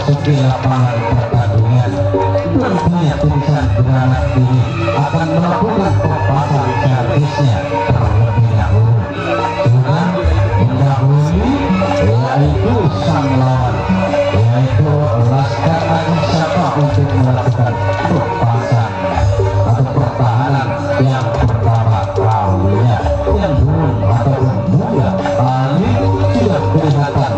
memasuki lapangan pertandingan. Tentunya tulisan granat ini akan melakukan pelepasan servisnya terlebih dahulu. Sudah mendahului yaitu sang lawan, yaitu Laskar Anisapa untuk melakukan pelepasan atau pertahanan yang pertama kalinya, yang belum ataupun muda kali sudah kelihatan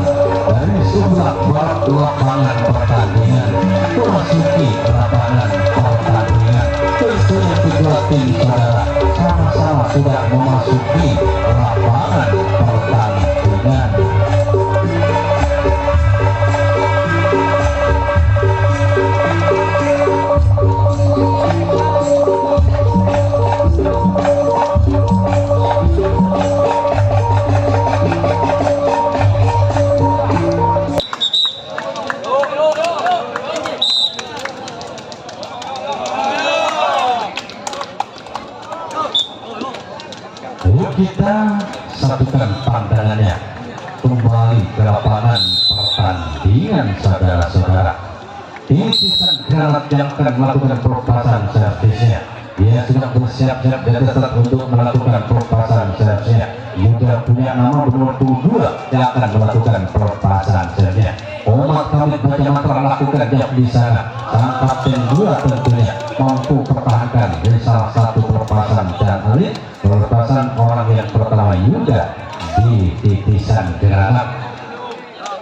dari sebelah barat lapangan pertandingan memasuki lapangan pertandingan. Tentunya kedua tim saudara sama-sama sudah memasuki lapangan pertandingan. Kita satukan pandangannya kembali ke lapangan pertandingan saudara-saudara. Titisan granat yang akan melakukan pelepasan servisnya, dia sudah bersiap-siap di atas untuk melakukan pelepasan servisnya. Juga punya nama nomor 2 yang akan melakukan pelepasan servisnya. Omar Khalid bagaimana melakukan dia di sana. Sang kapten 2 tentunya mampu pertahankan di salah satu pelepasan dan alih pelepasan orang yang pertama juga di titisan granat.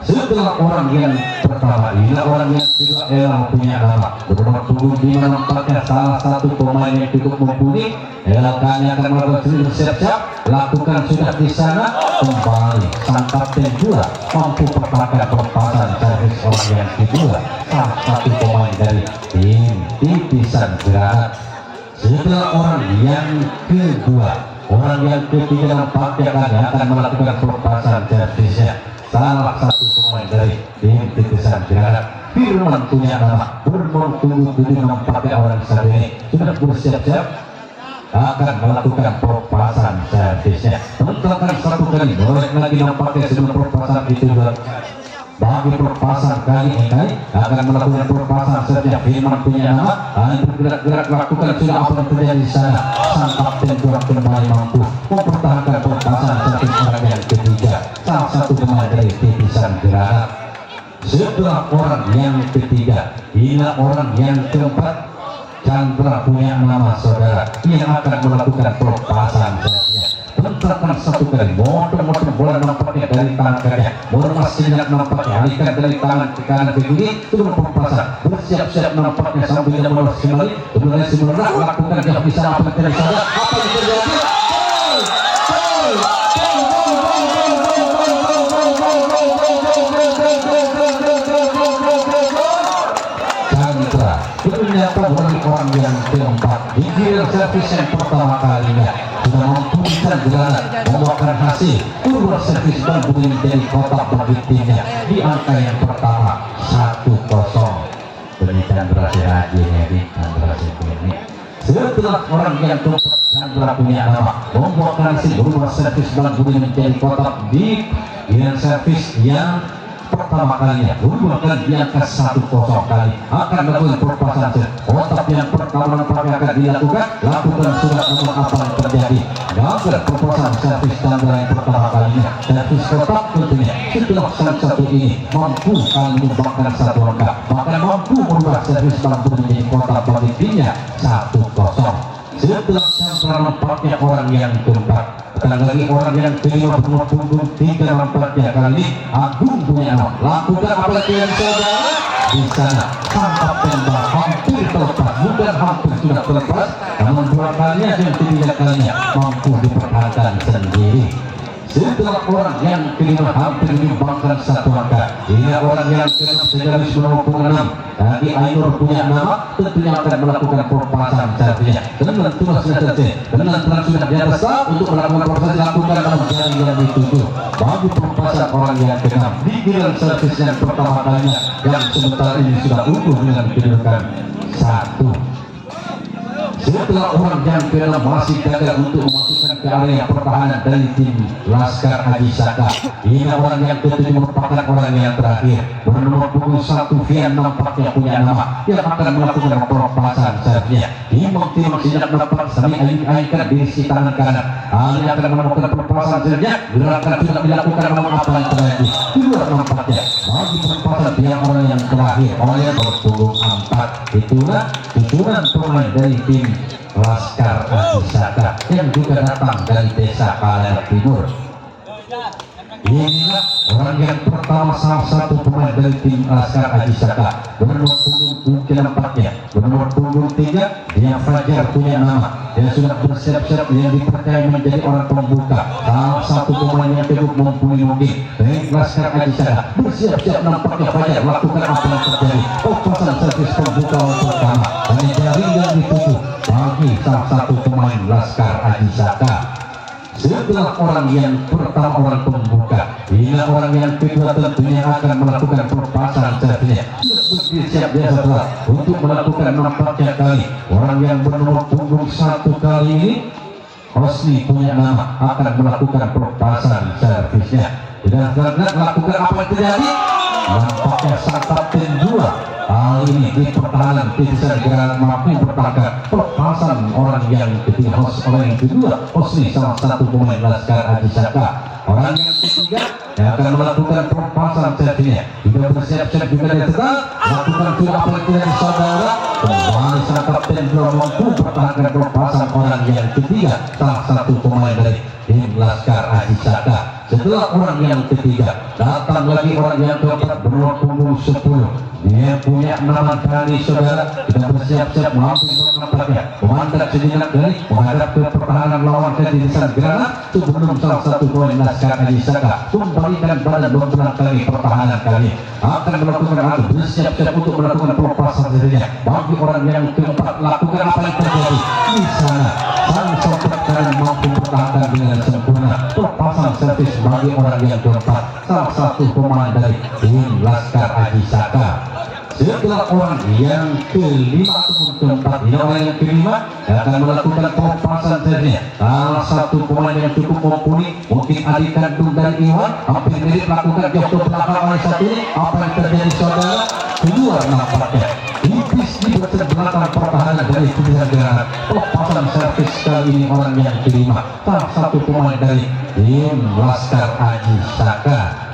Setelah orang yang pertama ini orang yang tidak elang punya nama bernomor punggung 5 nampaknya salah satu pemain yang cukup mumpuni. Elakannya akan melakukan bersiap-siap, lakukan sudah di sana. Kembali sang kapten 2 mampu pertahankan pelepasan servis orang yang kedua, salah satu pemain dari tim titisan granat. Setelah orang yang kedua, orang yang ketiga nampaknya akan melakukan pelepasan servisnya, salah satu pemain dari tim titisan granat. Firman punya nama bernomor 7 nampaknya orang saat ini sudah bersiap-siap akan melakukan pelepasan servisnya. Tentukan satu kali boleh lagi nampaknya sebelum pelepasan itu bagi pelepasan kali ini akan melakukan pelepasan servisnya. Firman punya nama bergerak-gerak lakukan sudah apa yang terjadi di sana. Sang kapten kurang kembali mampu mempertahankan pelepasan servis orang yang ketiga, salah satu pemain dari titisan granat. Setelah orang yang ketiga, hingga orang yang keempat, Chandra punya nama saudara yang akan melakukan pelepasan servisnya. Tentukan satu kali motor bola nampaknya dari tangan kanannya, bola masih nampaknya alihkan dari tangan ke kanan ke kiri, turun pelepasan bersiap-siap nampaknya sambil bola kembali kemudian sebenarnya lakukan dia bisa apa yang terjadi, apa yang terjadi. Chandra ternyata orang yang keempat di giliran servis yang pertama kalinya sudah mempunyai granat membuahkan hasil kedua servis dan menjadi kotak bagi timnya di angka yang pertama 1-0 bagi Chandra Sehadi di Chandra Sehadi. Setelah orang yang keempat Chandra punya nama membuahkan hasil berubah servis dan menjadi kotak di giliran servis yang pertama kalinya berubahkan di angka 1-0 kali akan melakukan pelepasan kotak yang pertama nampaknya akan dilakukan sudah namun apa yang terjadi gagal pelepasan servis Chandra yang pertama kalinya. Servis kotak tentunya setelah satu ini mampu menyumbangkan satu angka, bahkan mampu merubah servis mampu menjadi kotak bagi timnya 1-0. Setelah Chandra nampaknya orang yang keempat, lagi orang yang kelima bernomor punggung 3 nampaknya kali Agung punya nama lakukan apa yang saudara di sana. Sang kapten hampir terlepas, bukan hampir sudah terlepas, namun 2 kalinya dan 3 kalinya mampu dipertahankan sendiri. Setelah orang yang kelima hampir menyumbangkan 1 angka, hingga orang yang ke-6 segaris bernomor 6 tadi Ainur punya nama tentunya akan melakukan pelepasan servisnya. Dengan tugas sudah selesai, dengan terang sudah di atas untuk melakukan proses dilakukan dalam jalan yang dituju bagi pelepasan orang yang ke-6 di giliran servis yang pertama kalinya yang sementara ini sudah utuh dengan kedudukan 1. Setelah orang yang ke-6 masih gagal untuk memasukkan ke area pertahanan dari tim Laskar Haji Saka. Ini orang yang ke-7 merupakan orang yang terakhir bernomor punggung 1 Fian nampaknya punya nama yang akan melakukan pelepasan servisnya. Imam tim siap dapat sami ayunkan di sisi tangan kanan. Ali akan melakukan pelepasan servisnya. Gerakan sudah dilakukan namun apa yang terjadi di luar nampaknya bagi pelepasan pihak orang yang terakhir oleh punggung 4. Itulah tujuan pemain dari tim Laskar Haji Saka yang juga datang dari desa Kaler Timur. Inilah orang yang pertama, salah satu pemain dari tim Laskar Haji Saka bernomor punggung 4-nya, bernomor punggung 3 dia Fajar punya nama. Dia sudah bersiap-siap, dia dipercaya menjadi orang pembuka, salah satu pemain yang cukup mumpuni mungkin dari Laskar Haji Saka. Bersiap-siap nampaknya Fajar lakukan apa yang terjadi. Pasang servis pembuka pertama dan jaring yang dituju bagi salah satu pemain Laskar Haji Saka. Setelah orang yang pertama, orang pembuka, ini orang yang kedua tentunya akan melakukan pelepasan servisnya. Bersiap dia setelah untuk melakukan nampaknya kali orang yang bernomor punggung 1 kali ini Hosni punya nama akan melakukan pelepasan servisnya. Dan setelah melakukan apa yang terjadi, nampaknya sang kapten 2 hal ini di pertahanan bisa segera mampu bertahan pelepasan orang yang ketiga orang yang kedua Hosni, salah satu pemain Laskar Haji Saka. Orang yang ketiga yang akan melakukan pelepasan servisnya juga bersiap-siap juga dia tetap melakukan sudah apa yang terjadi saudara. Kembali sang kapten belum mampu bertahankan pelepasan orang yang ketiga, salah satu pemain dari tim Laskar Haji Saka. Setelah orang yang ketiga datang lagi orang yang keempat bernomor punggung 10. Dia punya nama kali saudara. Kita bersiap-siap mampu menampaknya memandang sejenak dari menghadap ke pertahanan lawan ke dirisan granat sebelum salah satu pemain Laskar Haji Saka kembalikan badan beberapa kali pertahanan kali akan melakukan hal bersiap-siap untuk melakukan pelepasan dirinya. Bagi orang yang keempat lakukan apa yang terjadi di sana. Sang sopir kanan mampu bertahan dengan sempurna pelepasan servis bagi orang yang keempat, salah satu pemain dari tim Laskar Haji Saka. Setelah orang yang kelima ataupun keempat, ini orang yang kelima akan melakukan pelepasan servisnya. Salah satu pemain yang cukup mumpuni, mungkin adik kandung dari Iwan, hampir mirip melakukan jauh ke belakang oleh satu ini. Apa yang terjadi saudara? Keluar nampaknya tipis di bagian belakang pertahanan dari tim negara. Pelepasan servis kali ini orang yang kelima, salah satu pemain dari tim Laskar Haji Saka.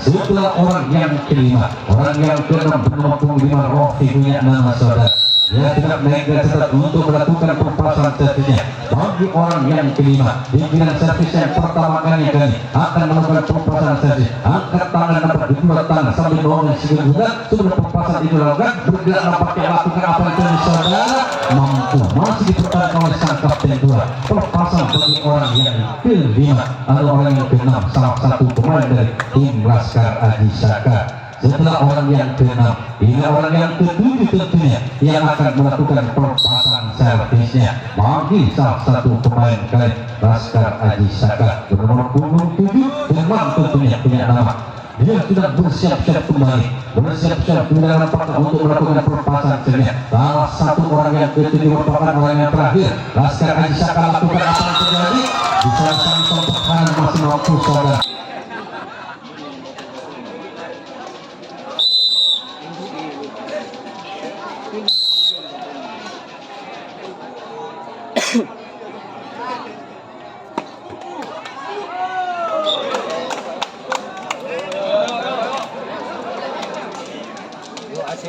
Setelah orang yang kelima, orang yang ke-6 bernomor punggung 5 Rofi punya nama saudara. Dia tidak meninggal setelah untuk melakukan pelepasan servisnya. Bagi orang yang kelima, pimpinan servis yang pertama kali akan melakukan pelepasan servis. Angkat tangan dapat kedua tangan sambil bawa segera juga sebelum pelepasan itu dilakukan. Bergerak nampaknya lakukan apa yang terjadi saudara. Mampu masih dipertahankan oleh sang kapten 2. Pelepasan bagi orang yang kelima atau orang yang ke-6, salah satu pemain dari tim Laskar Haji Saka. Setelah orang yang ke-6, ini orang yang ke-7 tentunya yang akan melakukan pelepasan servisnya bagi salah satu pemain dari Laskar Haji Saka bernomor punggung 7 dengan tentunya punya nama. Dia sudah bersiap-siap kembali, bersiap-siap dengan apakah untuk melakukan pelepasan servisnya. Salah satu orang yang ke-7 merupakan orang yang terakhir. Laskar Haji Saka lakukan apa yang terjadi? Bisa sang pertahanan masih mampu saudara.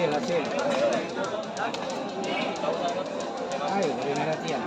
Hasil. Ayo, dari latihan.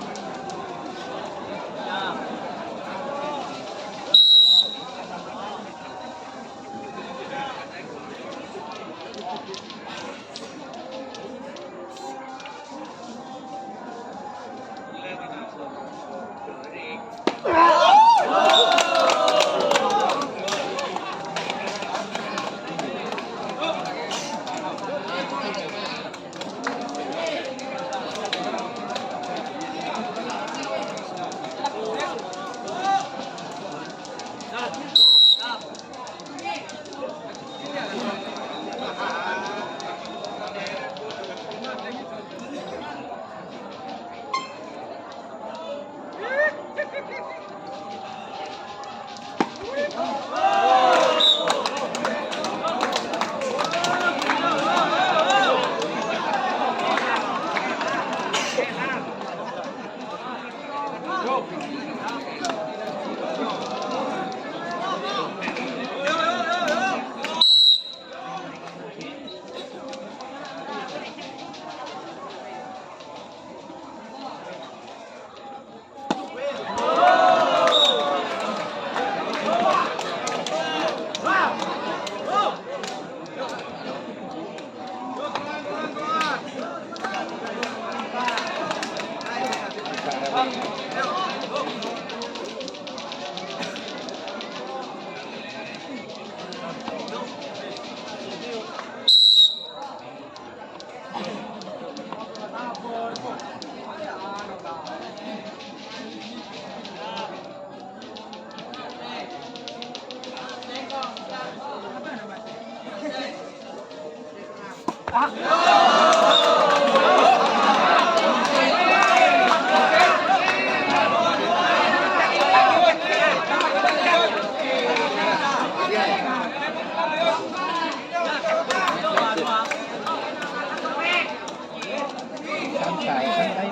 Santai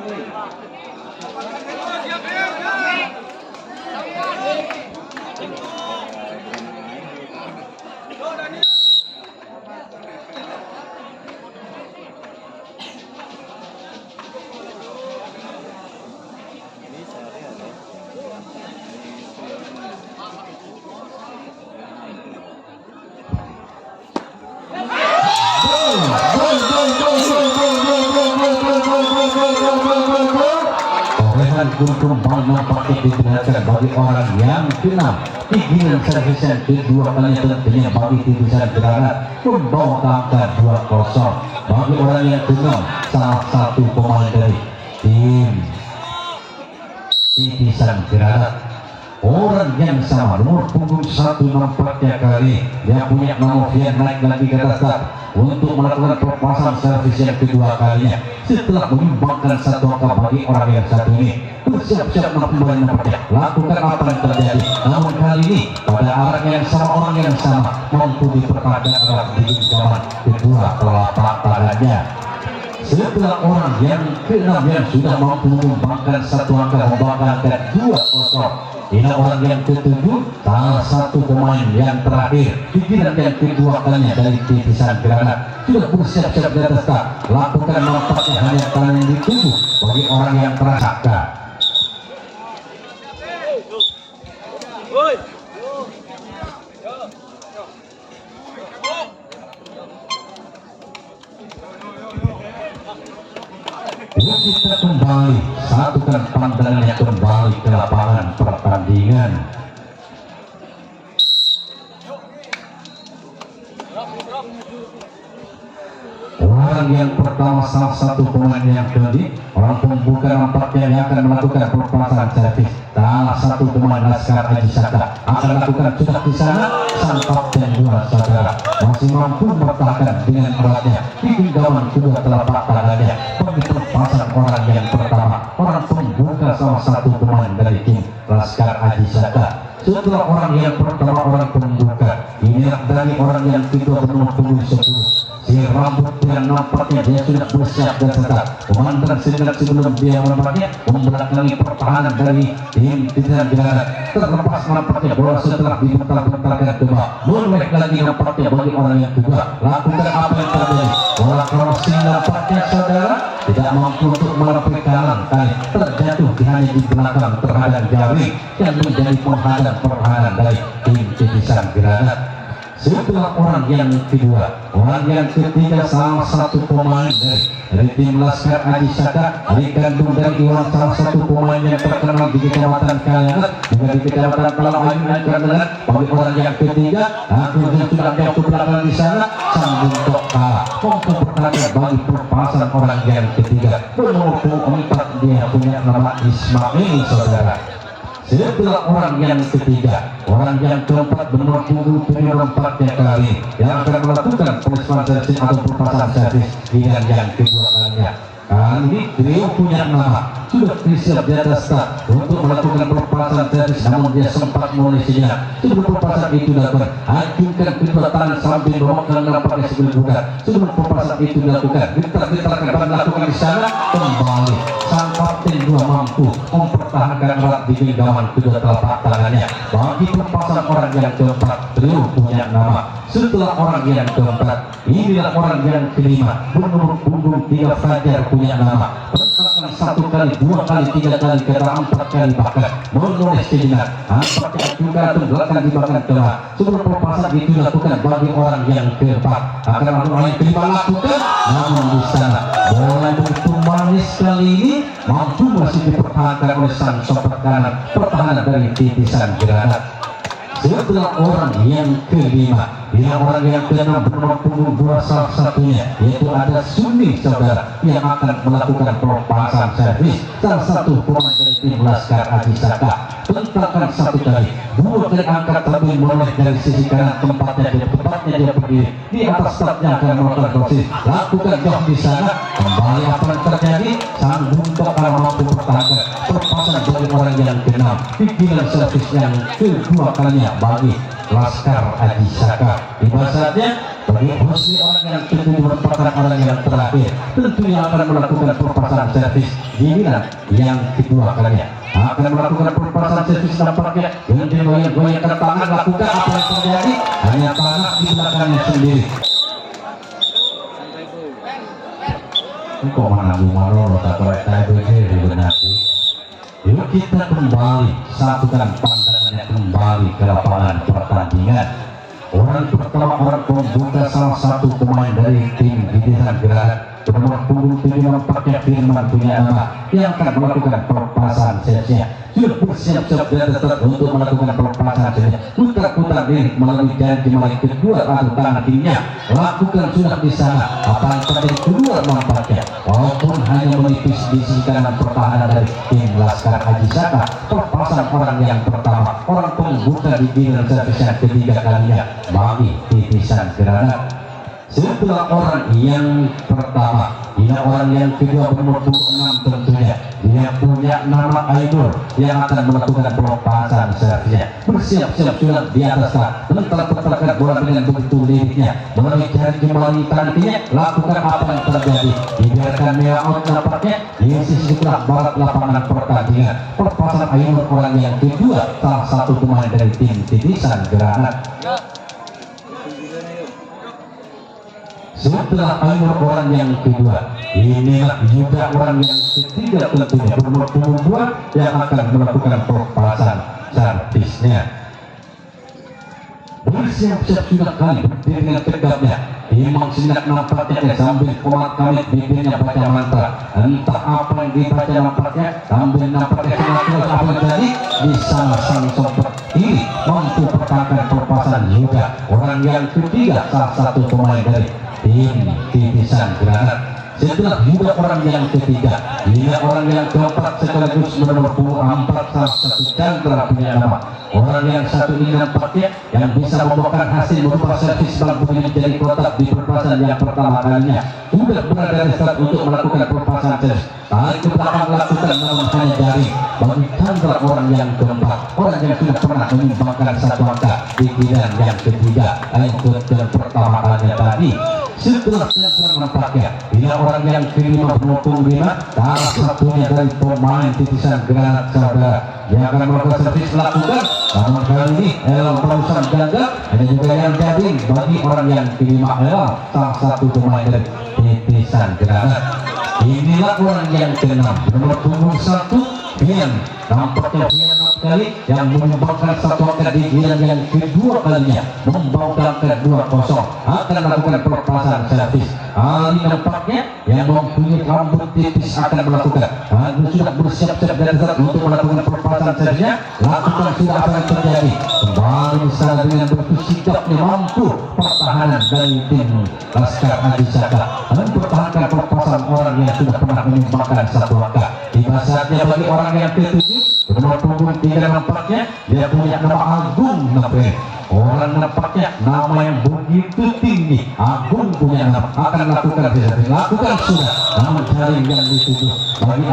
woi. Torehan Guntur Bang pakai digunakan bagi orang yang keenam. Pigilan servis yang kedua kali tentunya bagi titisan granat membawa angka 2-0 bagi orang yang keenam, salah satu pemain dari tim titisan granat. Orang yang sama nomor punggung 1 nampaknya kali dia punya nama Fian naik lagi ke atas untuk melakukan perpasan servis yang kedua kalinya setelah menyumbangkan 1 angka bagi orang yang satu ini. Bersiap-siap kembali nampaknya lakukan apa yang terjadi, namun kali ini pada arah yang sama orang yang sama mampu dipertahankan arah di genggaman kedua telapak tangannya. Setelah orang yang keenam yang sudah mampu menyumbangkan 1 angka membanggakan 2-0, ini orang yang ketujuh, salah satu pemain yang terakhir pikiran yang kedua kalinya dari titisan granat sudah bersiap-siap di atas tak. Lakukan nampaknya hanya tangan yang ditubuh bagi orang yang terasa. Kita kembali satukan pandangannya kembali ke lapangan pertandingan. Orang yang pertama salah satu pemain yang tadi orang pembuka nampaknya yang akan melakukan perpasan servis. Salah satu pemain Laskar Haji Saka akan melakukan sudah di sana. Sang kapten dua saudara masih mampu bertahan dengan eratnya di genggaman kedua telapak tangannya. Perpasan orang yang pertama orang pembuka salah satu pemain dari tim Laskar Haji Saka. Setelah orang yang pertama orang pembuka ini dari orang yang kedua bernomor punggung 10. Si rambut yang nampaknya dia sudah bersiap dan tetap komandan sejenak sebelum dia menampaknya membelakangi pertahanan dari tim titisan granat. Terlepas nampaknya bola setelah dibentar-bentarkan ke bawah, mulai lagi nampaknya bagi orang yang kedua lakukan apa yang terjadi. Bola crossing nampaknya saudara tidak mampu untuk melampaui kanan kali terjatuh hanya di belakang terhadap jaring yang menjadi penghadang pertahanan dari tim titisan granat. Setelah orang yang kedua, orang yang ketiga salah satu pemain dari tim Laskar Haji Saka dikandung dari orang salah satu pemain yang terkenal di Kecamatan Kayangat juga di Kecamatan Palawan Kayangat. Bagi orang yang ketiga akhirnya sudah jatuh belakang di sana sambung tok kalah untuk bertanya bagi perpasan orang yang ketiga bernomor 4 dia punya nama Ismail saudara. Setelah orang yang ketiga, orang yang keempat bernomor punggung 4 kali yang akan melakukan perpasan servis atau perpasan servis dengan yang kedua kalinya. Kali ini beliau punya nama sudah bersiap di atas tak untuk melakukan perpasan servis, namun dia sempat menolesinya. Sebelum perpasan itu dilakukan, acungkan kedua tangan sambil memegangkan nampaknya sebelum buka. Sebelum perpasan itu dilakukan, ditar-ditarkan dan dilakukan di sana kembali. Sang kapten dua mampu mempertahankan erat di genggaman kedua telapak tangannya. Bagi perpasan orang yang keempat, beliau punya nama. Setelah orang yang keempat, inilah orang yang kelima bernomor punggung 3 Fajar punya nama. Perpasan 1 kali, 2 kali, 3 kali, kata 4 kali bahkan menulis sejenak. Apakah juga atau belakang di belakang tengah. Sebelum perpasan itu dilakukan bagi orang yang keempat, akan orang yang kelima lakukan. Namun di sana bola begitu manis kali ini mampu masih dipertahankan oleh sang sopir kanan pertahanan dari titisan granat. Setelah orang yang kelima, orang yang keenam bernomor punggung 2 salah satunya yaitu ada Suni saudara yang akan melakukan pelepasan servis salah satu pemain dari tim Laskar Aji Saka. Bentakan satu kali, 2 kali angkat tapi mulai dari sisi kanan tempatnya dia berdiri di atas stafnya akan melakukan proses. Lakukan jauh di sana, kembali apa yang terjadi? Sang Buntok kalau mampu bertahan pelepasan dari orang yang keenam. Pikiran servis yang kedua kalinya bagi Laskar Aji Saka. Tiba saatnya bagi posisi orang yang ketujuh merupakan orang yang terakhir tentunya akan melakukan pelepasan servis giliran yang kedua kalinya akan melakukan pelepasan servis tampaknya dengan goyang-goyangkan tangan. Lakukan apa yang terjadi? Hanya tanah di belakangnya sendiri. Kok menanggung malu tak korek tayo di benar. Yuk kita kembali satukan pandangannya kembali ke lapangan pertandingan. Orang pertama orang pembuka salah satu pemain dari tim Titisan Gerahan bernomor punggung 7 nampaknya Firman punya nama yang akan melakukan pelepasan servisnya. Sudah bersiap-siap di atas untuk melakukan pelepasan servisnya. Putar-putar diri melalui janji mulai kedua atau tangan timnya. Lakukan sudah di sana. Apa yang terjadi kedua nampaknya walaupun hanya menipis di sisi kanan pertahanan dari tim Laskar Aji Saka. Pelepasan orang yang pertama, orang pembuka di giliran servis yang ketiga kalinya bagi Titisan Granat. Setelah orang yang pertama, ini orang yang kedua bernomor 6 tentunya dia punya nama Ainur yang akan melakukan pelepasan servisnya. Bersiap-siap sudah di atas tak telah tertekan bola dengan begitu liriknya melalui jari kembali tangannya. Lakukan apa yang terjadi? Dibiarkan mea out nampaknya di sisi sebelah barat lapangan pertandingan. Pelepasan Ainur orang yang kedua salah satu pemain dari tim Titisan Granat. Setelah Ainur orang yang kedua, inilah juga orang yang ketiga tentunya bernomor 2 yang akan melakukan pelepasan servisnya. Bersiap-siap sudah kali berdiri dengan tegapnya. Imam Sinak nampaknya sambil komat kamit bibirnya baca mantra. Entah apa yang dibaca nampaknya sambil nampaknya sinatullah apa yang jadi di sana sang sompet kiri mampu pertahankan pelepasan juga. Orang yang ketiga salah satu pemain dari tim Titisan Granat. Setelah juga orang yang ketiga, ini orang yang keempat sekaligus bernomor 4 salah satu Chandra punya nama. Orang yang satu ini nampaknya yang bisa membawakan hasil berupa servis bal menjadi kotak di pelepasan yang pertama kalinya. Sudah berada di start untuk melakukan pelepasan servis. Tarik ke belakang lakukan namun hanya jari bagi Chandra orang yang keempat. Orang yang sudah pernah menyumbangkan satu angka di giliran yang ketiga. Ikut yang pertama kalinya tadi. Setelah Chandra nampaknya ini orang yang kelima bernomor 5 salah satunya dari pemain Titisan Granat saudara. Dia akan melakukan servis lakukan namun kali ini perusahaan gagal. Ada juga yang jadi bagi orang yang kelima salah satu pemain dari Titisan Granat. Inilah orang yang keenam bernomor punggung 1 Bian. Nampaknya Bian kali yang menyumbangkan satu angka di giliran yang kedua kalinya membawa angka 2-0 akan melakukan pelepasan servis. Ali nampaknya yang mempunyai rambut tipis akan melakukan sudah bersiap-siap dan siap untuk melakukan pelepasan servisnya. Lakukan sudah apa yang terjadi kembali sana dengan bersikap mampu pertahanan dari tim Laskar Aji Saka mempertahankan pelepasan orang yang sudah pernah menyumbangkan satu angka. Tiba saatnya bagi orang yang ketujuh bernomor punggung 3 nampaknya dia punya nama Agung nampaknya. Orang nampaknya nama yang begitu tinggi. Agung punya nama akan lakukan servis. Lakukan sudah namun jaring yang dituju bagi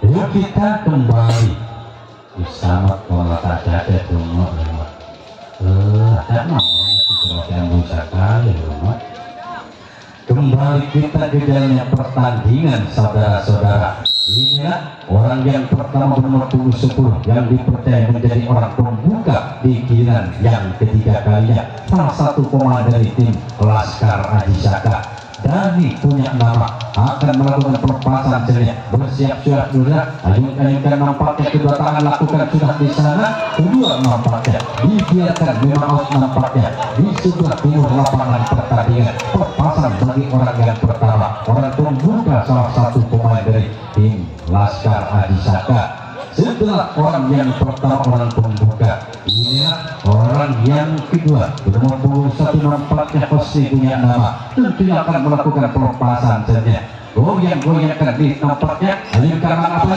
yuk kita kembali bersama pola saja semua. Kembali kita ke jalannya pertandingan saudara-saudara. Inilah orang yang pertama bernomor 10 yang dipercaya menjadi orang pembuka di giliran yang ketiga kalinya. Salah satu pemain dari tim Laskar Aji Saka. Dani punya nama akan melakukan pelepasan servisnya. Bersiap-siap sudah. Ayun-ayunkan nampaknya kedua tangan lakukan sudah di sana. Kedua nampaknya dibiarkan memang out nampaknya di sebelah timur lapangan pertandingan. Pelepasan bagi orang yang pertama, orang pembuka salah satu pemain dari tim Laskar Aji Saka. setelah orang yang pertama orang pembuka. Inilah orang yang kedua nomor punggung 1 nampaknya pasti punya nama, tentunya akan melakukan pelepasan saja. Goyang-goyangkan di nampaknya hanya karena apa?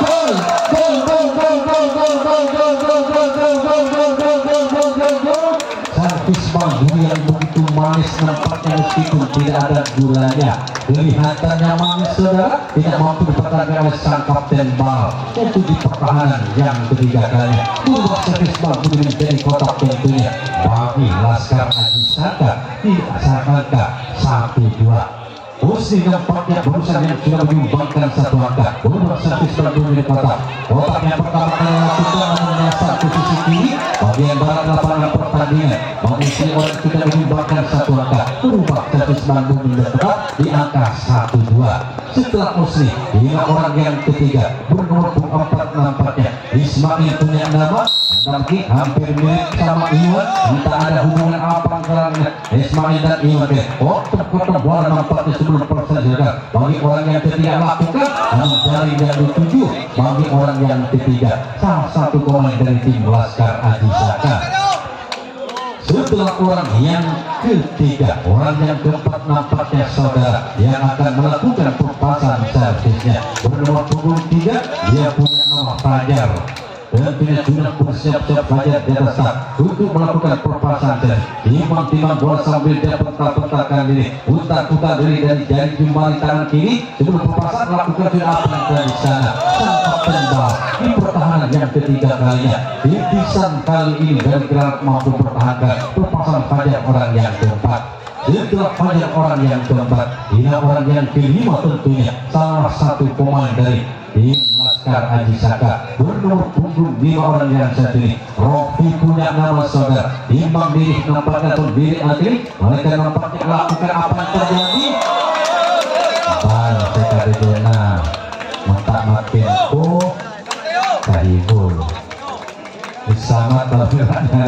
Gol! Gol! Gol! Gol! Gol! Gol! Gol! Gol! Gol! Gol! Gol! Gol! Gol! Gol! Gol! Gol! Gol! Gol! Servis Banggu yang begitu manis nampaknya meskipun tidak ada gulanya. Kelihatannya manis saudara, tidak mampu dipertahankan oleh sang kapten Bal untuk di pertahanan yang ketiga kalinya. Dua servis Banggu menjadi kotak tentunya bagi Laskar Aji Saka di angka 1-2. Posisi nampaknya barusan yang sudah menyumbangkan satu angka. Berubah servis Banggu di kotak. Kotak yang pertama kali lakukan menyasar posisi kiri bagian barat lapangan pertandingan. Mengisi orang sudah menyumbangkan satu angka. Berubah servis Banggu mendekat di angka 1-2. Setelah posisi hingga orang yang ketiga bernomor 4 nampaknya Ismail punya nama tapi hampir mirip sama Iwan, entah ada hubungan apa antara Ismail dan Iwan. Potong bola nampaknya sebelum persenjataan bagi orang yang ketiga lakukan mencari yang dituju bagi orang yang ketiga salah satu pemain dari tim Laskar Aji Saka. Setelah orang yang ketiga, orang yang keempat nampaknya saudara yang akan melakukan pelepasan servisnya bernomor punggung 3, dia punya nama Fajar. Tentunya sudah bersiap-siap Fajar di atas start untuk melakukan pelepasan servis. Timang-timang bola sambil dia putar-putarkan diri, putar-putar diri dan jari kembali tangan kiri sebelum pelepasan lakukan sudah apa yang ada di sana. Tanpa tembak di pertahanan yang ketiga kalinya. Titisan kali ini dari Granat mampu pertahankan pelepasan Fajar orang yang keempat. Setelah Fajar orang yang keempat, ini orang yang kelima tentunya salah satu pemain dari tim Laskar Aji Saka bernomor punggung 5 orang yang satu ini. Rofi punya nama saudara, timbang diri nampaknya atau diri atlet, mereka nampaknya lakukan apa yang terjadi. Bal sekali dona mentak makin kahibul bersama tabirannya.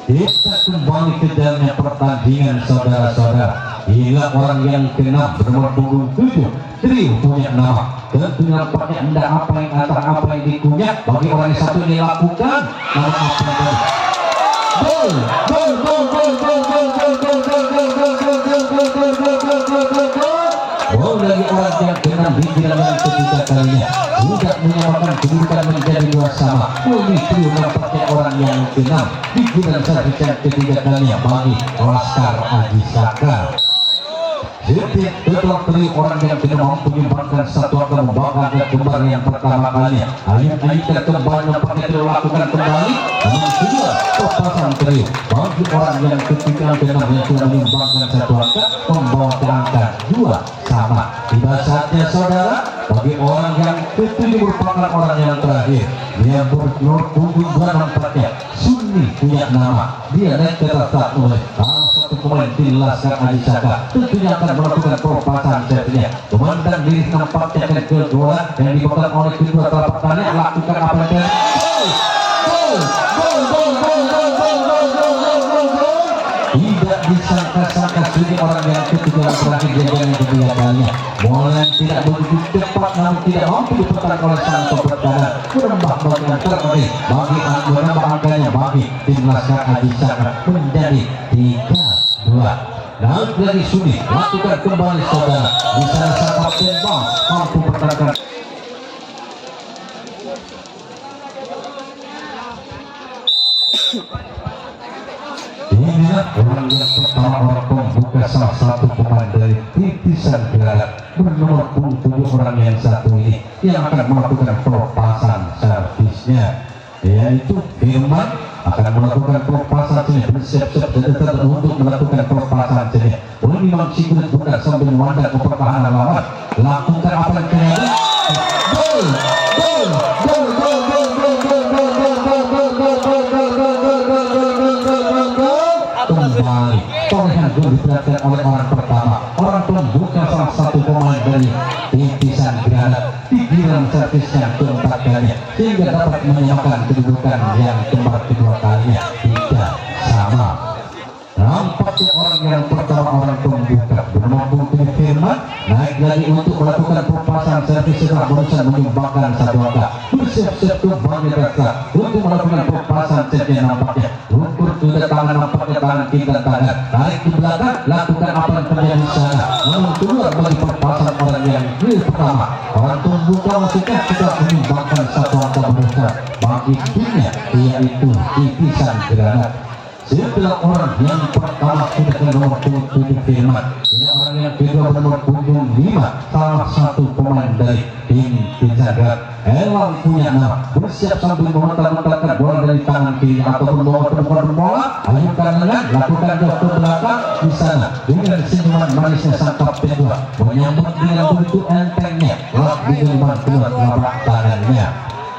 Kita kembali ke dalamnya pertandingan saudara-saudara. Hingga orang yang keenam bernomor punggung 7 Trio punya nama. Tentu nampaknya anda apa yang antara apa yang dikunyah bagi orang yang satu ini lakukan nama apa yang gol gol gol gol gol gol gol gol gol gol gol gol gol gol gol gol gol gol. Gol dari orang yang keenam di dalam yang ketiga kalinya tidak menyamakan kedudukan menjadi 2 sama. Ini trio nampaknya orang yang keenam di dalam servis yang ketiga kalinya bagi Laskar Aji Saka. Setelah teri orang yang tidak mampu menyumbangkan satu angka membawa angka kembar yang pertama kalinya. Ayat-ayat kembali nampaknya dilakukan kembali namun kedua pelepasan teri bagi orang yang ketiga yang sudah menyumbangkan satu angka membawa ke angka 2 sama. Tiba saatnya saudara bagi orang yang ketujuh merupakan orang yang terakhir. Dia bernomor punggung 2 nampaknya Sunni punya nama. Dia naik ke atas saat mulai pemain tim Laskar Aji Saka tentunya akan melakukan pelepasan servisnya. Komandan diri nampaknya ke kedua yang dipegang oleh kedua telapak tangan lakukan apa yang tidak disangka-sangka sini orang yang ketiga terakhir yang ketiga kalinya. Bola yang tidak begitu cepat namun tidak mampu dipertahankan oleh sang pertahanan menambah bagian terbaik bagi menambah angkanya bagi tim Laskar Aji Saka menjadi 3-2. Naik dari Suni lakukan kembali saudara di sana sang kapten Bang mampu pertahankan. Inilah orang yang pertama orang pembuka salah satu pemain dari Titisan Granat bernomor punggung 7 orang yang satu ini yang akan melakukan pelepasan servisnya, yaitu Firman akan melakukan pelepasan sini bersiap-siap dan untuk melakukan pelepasan sini. Oleh Imam Sigurd bukan sambil memandang ke pertahanan lawan lakukan apa yang terjadi. Gol gol gol gol gol gol gol gol gol gol gol gol kembali torehan gol diperhatikan oleh orang pertama orang pembuka salah satu pemain dari Titisan Granat di giliran servis yang keempat kalinya sehingga dapat menyamakan kedudukan yang kembar kedua kalinya 3 sama. Nampaknya orang yang pertama orang pembuka bernomor punggung Firman naik lagi untuk melakukan pelepasan servis setelah berusaha menyumbangkan satu angka. Bersiap-siap kembali rasa untuk melakukan pelepasan servisnya nampaknya ukur sudah tangan nampaknya tangan kita tangan tarik ke belakang lakukan apa yang terjadi di sana namun keluar bagi pelepasan orang yang pertama orang pembuka wasit sudah menyumbangkan satu angka berusaha bagi timnya yaitu titisan granat. Setelah orang yang pertama sudah ke nomor 7 Firman, ini orang yang kedua bernomor punggung 5 salah satu pemain dari tim Pijagat. Elang punya nama bersiap sambil memutar-mutarkan bola dari tangan kiri ataupun bawa perempuan bola ayunkan lengan lakukan jauh ke belakang di sana dengan senyuman manisnya sang kapten dua menyambut dengan begitu entengnya lewat dengan keluar telapak tangannya.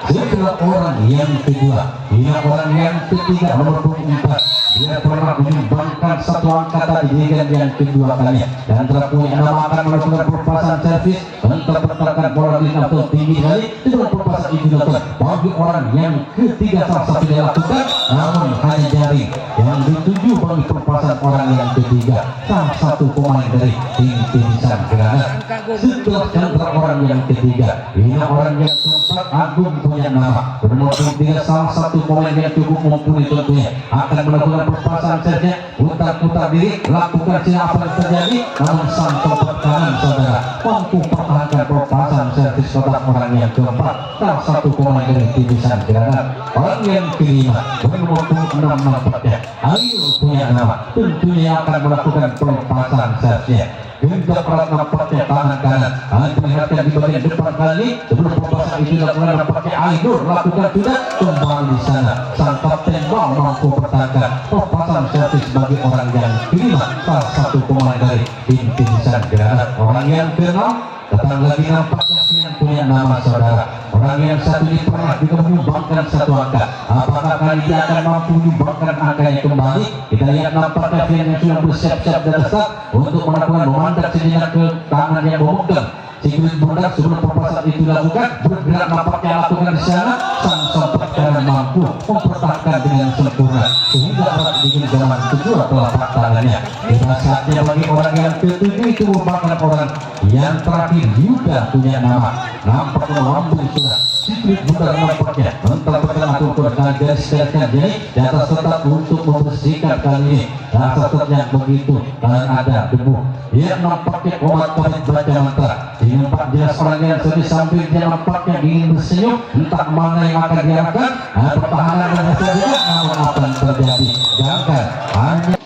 Setelah orang yang kedua, ini orang yang ketiga nomor 4. Dia pernah menyumbangkan satu angka tadi dengan yang kedua kalinya dan telah punya nama akan melakukan pelepasan servis mentertakan bola di atau tinggi kali dengan pelepasan itu dilakukan bagi orang yang ketiga salah satu dilakukan namun hanya jaring yang dituju bagi pelepasan orang yang ketiga salah satu pemain dari tim Titisan Granat. Setelah center orang yang ketiga, ini orang yang keempat Agung punya nama bernomor 3 salah satu pemain yang cukup mumpuni tentunya akan melakukan pelepasan servisnya putar-putar diri lakukan siapa yang terjadi namun sang tempat kanan saudara mampu pertahankan pelepasan servis kotak orang yang keempat salah satu pemain dari Titisan Granat. Orang yang kelima bernomor 6 nampaknya Ayu punya nama tentunya akan melakukan pelepasan servisnya hingga perat nampaknya tangan kanan diperlihatkan di bagian depan kali sebelum pelepasan itu dilakukan nampaknya Ayu lakukan sudah kembali di sana sang kapten Bang mampu pertahankan pelepasan servis bagi orang yang kelima salah satu pemain dari tim Titisan Granat. Orang yang keenam datang lagi nampaknya yang punya nama saudara orang yang satu ini pernah juga menyumbangkan satu angka apakah kali dia akan mampu menyumbangkan angkanya kembali kita lihat nampaknya yang sudah bersiap-siap dan start untuk melakukan memandat sejenak ke tangan yang memegang sikut pundak sebelum pelepasan itu dilakukan bergerak nampaknya lakukan di sana sang sempat kanan mampu mempertahankan dengan sempurna sehingga erat di genggaman kedua telapak tangannya. Pada saatnya bagi orang yang ketujuh itu merupakan orang yang terakhir juga punya nama nampaknya lambung sudah sikut pundak nampaknya menempatkan atau garis-gariskan jadi di atas tetap untuk membersihkan kali ini rasa tetapnya begitu dan ada debu dia nampaknya komat baca mantra ini nampak jelas orang yang sedih sambil dia nampaknya ingin bersenyum entah mana yang akan diarahkan pertahanan dan saja namun apa yang terjadi jangan hanya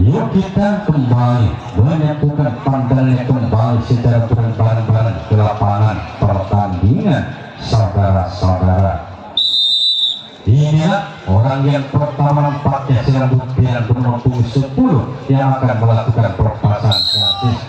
yuk kita kembali menyatukan pandangannya kembali secara bareng-bareng ke lapangan pertandingan saudara-saudara. Inilah orang yang pertama nampaknya sedang buktian bernomor 10 yang akan melakukan pelepasan servis.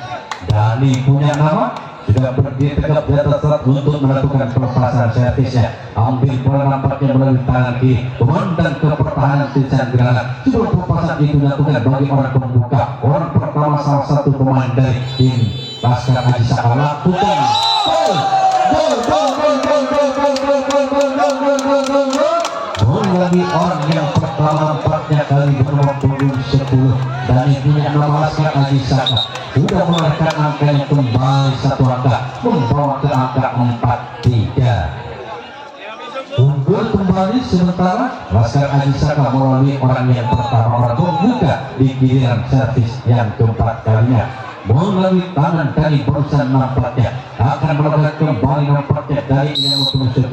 Dani punya nama sudah berdiri tegap di atas rat untuk melakukan pelepasan servisnya. Ambil bola nampaknya melalui tangan kiri, memandang ke pertahanan Titisan Granat. Sebelum pelepasan itu dilakukan bagi orang pembuka, orang pertama salah satu pemain dari tim Laskar Haji Saka lakukan lagi orang yang pertama nampaknya kali bernomor 10 dan punya nama Laskar Haji Saka sudah mengeluarkan angkanya kembali satu angka membawa ke angka 4-3 unggul kembali sementara Laskar Haji Saka melalui orang yang pertama orang pembuka di giliran servis yang keempat kalinya melalui tangan dari barusan nampaknya akan melakukan kembali nampaknya dari yang 10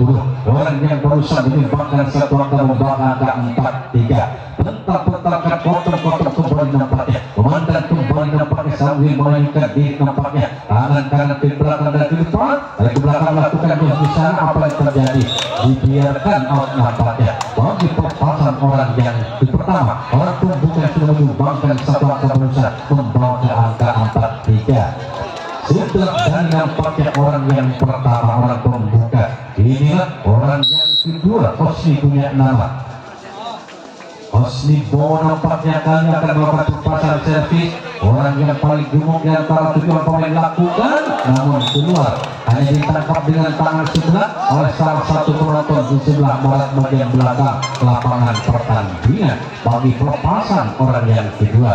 orang yang barusan menyumbangkan satu angka membawa angka 4-3 bentar-bentarkan potong-potong kembali nampaknya memandang kembali nampaknya sambil memainkan diri nampaknya tangan kanan ke belakang dan ke depan dari ke belakang lakukan di sana apa yang terjadi dibiarkan out nampaknya bagi pelepasan orang yang di pertama orang pembuka sudah menyumbangkan satu angka barusan membawa ke angka 4-3 setelah dari nampaknya orang yang pertama orang pembuka inilah orang yang kedua Osni punya nama Osni Bowo nampaknya kali akan melakukan pelepasan servis orang yang paling gemuk di antara 7 pemain lakukan namun keluar hanya ditangkap dengan tangan sebelah oleh salah satu penonton di sebelah barat bagian belakang lapangan pertandingan bagi pelepasan orang yang kedua.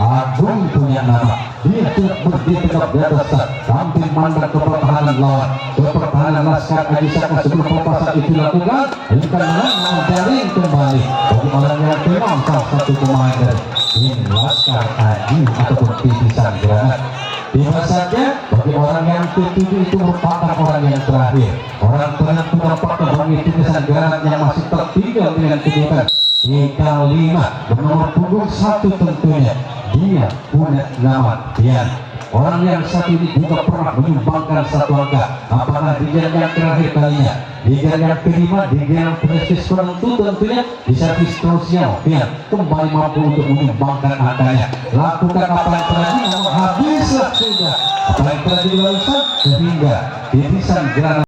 Agung punya nama, dia tidak berdiri tegap di atas tampil mandang ke pertahanan lawan, ke pertahanan Laskar Haji Saka sebelum pelepasan itu dilakukan, bukan menjaring kembali bagi orang yang memang salah satu pemain dari tim Laskar Haji ataupun titisan granat. Tiba saja bagi orang yang ketujuh itu merupakan orang yang terakhir, orang penentu apakah bagi titisan granat yang masih tertinggal dengan kedudukan 35 bernomor punggung 1 tentunya. Dia punya nama Dian, orang yang saat ini juga pernah menyumbangkan satu angka, apakah di game yang terakhir kalinya, di game yang kelima, di game yang prestis penentu tentunya di servis krusial. Dian kembali mampu untuk menyumbangkan angkanya, lakukan apa yang tadi, namun habislah sudah apa yang telah dilakukan sehingga titisan granat